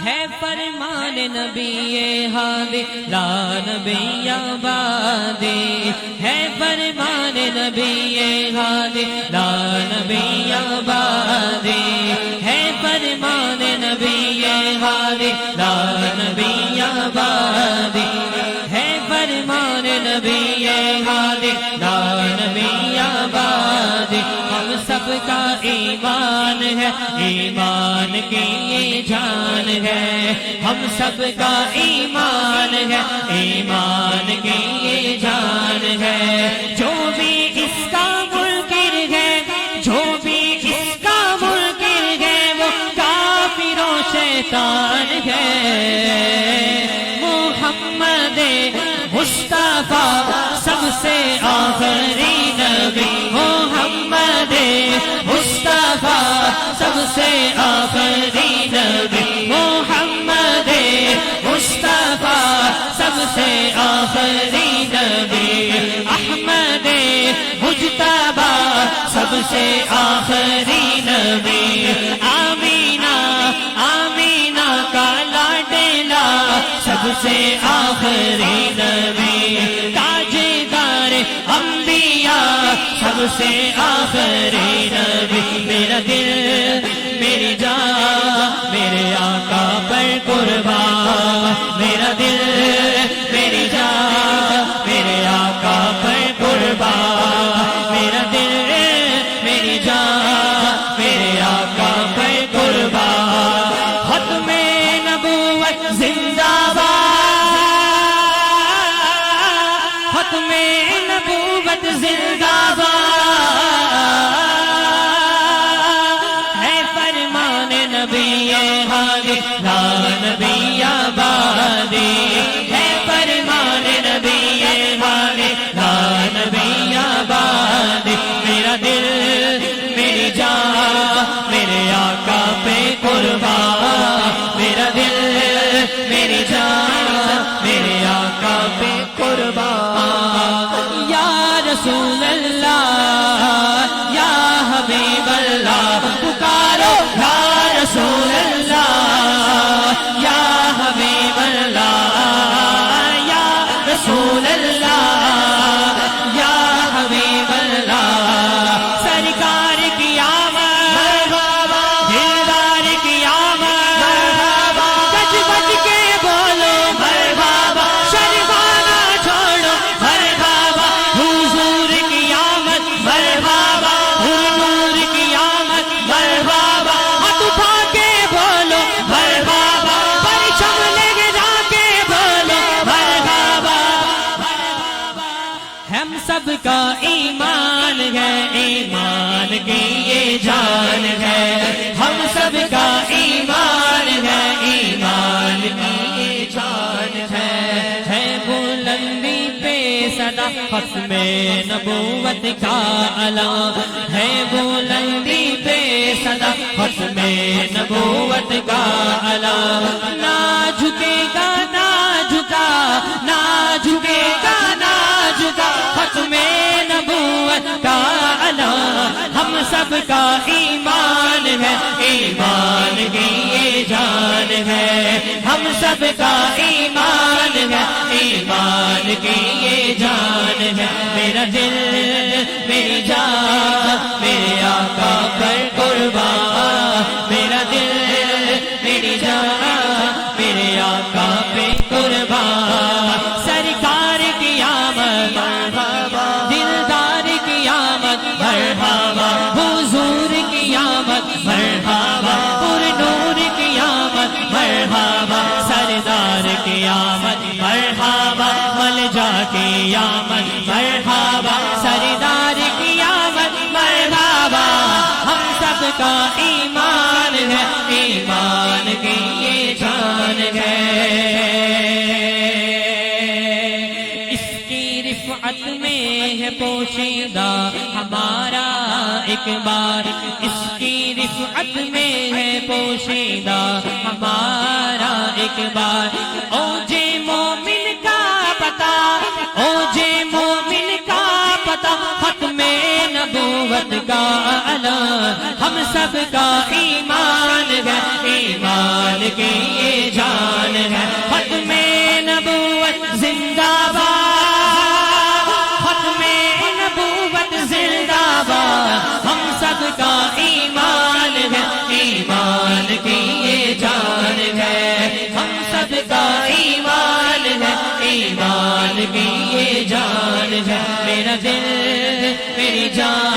ہے فرمان نبی ہادی لا نبی آباد، ہے فرمان نبی ہادی لا نبی آباد، ہے فرمان نبی ہادی لا نبی آباد، ہے فرمان نبی ہادی لا نبی آباد۔ ہم سب کا ایمان ہے، ایمان کی یہ جان ہے، ہم سب کا ایمان ہے، ایمان کی یہ جان ہے۔ جو بھی اس کا منکر ہے، جو بھی اس کا منکر ہے، وہ کافر و شیطان ہے۔ محمد مصطفیٰ سب سے آخری نبی، محمد مصطفیٰ سب سے آخری نبی، محمد مصطفیٰ سب سے آخری نبی، احمد مجتبی سب سے آخری نبی، آمینہ آمینہ کا لاڈلا سب سے آخری نبی، تاجدار انبیاء سب سے آخری نبی۔ میرا دل میری جان میرے آقا پر قربان، میرا دل میری جان میرے آقا پر قربان، میرا دل میری جان میرے آقا پر قربان۔ ختم نبوت زندہ باد، ختم نبوت زندہ باد، ہے فرمان نبی ہادی لا نبی آباد، ہے فرمان نبی ہادی لا نبی آباد۔ میرا دل میری جان میرے آقا پہ قربان، میرا دل میری جان میرے آقا پہ قربان۔ یا رسول اللہ یا حبیب اللہ پکارو، یا رسول اللہ یا حبیب اللہ، یا رسول اللہ یا حبیب اللہ۔ سرکار کی آمد دلدار کی آمد، گج گج کے بولو مرحبا، شرمانا چھوڑو مرحبا، حضور کی آمد مرحبا، حضور کی آمد مرحبا، ہاتھ اٹھا کے بولو مرحبا، پرچم لے جا کے بولو مرحبا۔ ہم سب کا ایمان ہے، ایمان کی یہ جان ہے، ہم سب کا ایمان ہے، ایمان کی یہ جان ہے بلندی پہ صدا ختم نبوت کا اعلان، ہے بلندی پہ صدا ختم نبوت کا اعلان۔ نہ جھکے گا نہ جھکا، نہ جھکے گا نہ جھکا، ختم نبوت کا اعلان۔ ہم سب کا ایمان ہے، ایمان کی یہ جان ہے، ہم سب کا ایمان ہے، ایمان کی یہ جان ہے۔ میرا دل میری جان میرے آقا پر قربان، میرا دل میری جان میرے آقا پہ قربان۔ سرکار کی آمد مرحبا، دلدار کی آمد مرحبا، حضور کی آمد مرحبا، پر نور کی آمد مرحبا، سردار کی آمد مرحبا، ملجا کی آمد مرحبا، سردار کی آمد مرحبا۔ ہم سب کا ایمان ہے، ایمان کی یہ جان ہے۔ اس کی رفعت میں ہے پوشیدہ ہمارا اقبال، اس کی رفعت میں ہے پوشیدہ ہمارا اقبال۔ اوجے مومن کا پتہ، اوجے مومن کا پتہ، ختم نبوت کا اعلان، ہم سب کا ایمان ہے، ایمان کی یہ جان ہے۔ ختم نبوت زندہ باد، ختم نبوت زندہ باد، ہم سب کا ایمان ہے، ایمان کی یہ جان ہے، ہم سب کا ایمان ہے، ایمان کی یہ جان ہے۔ میرا دل میری جان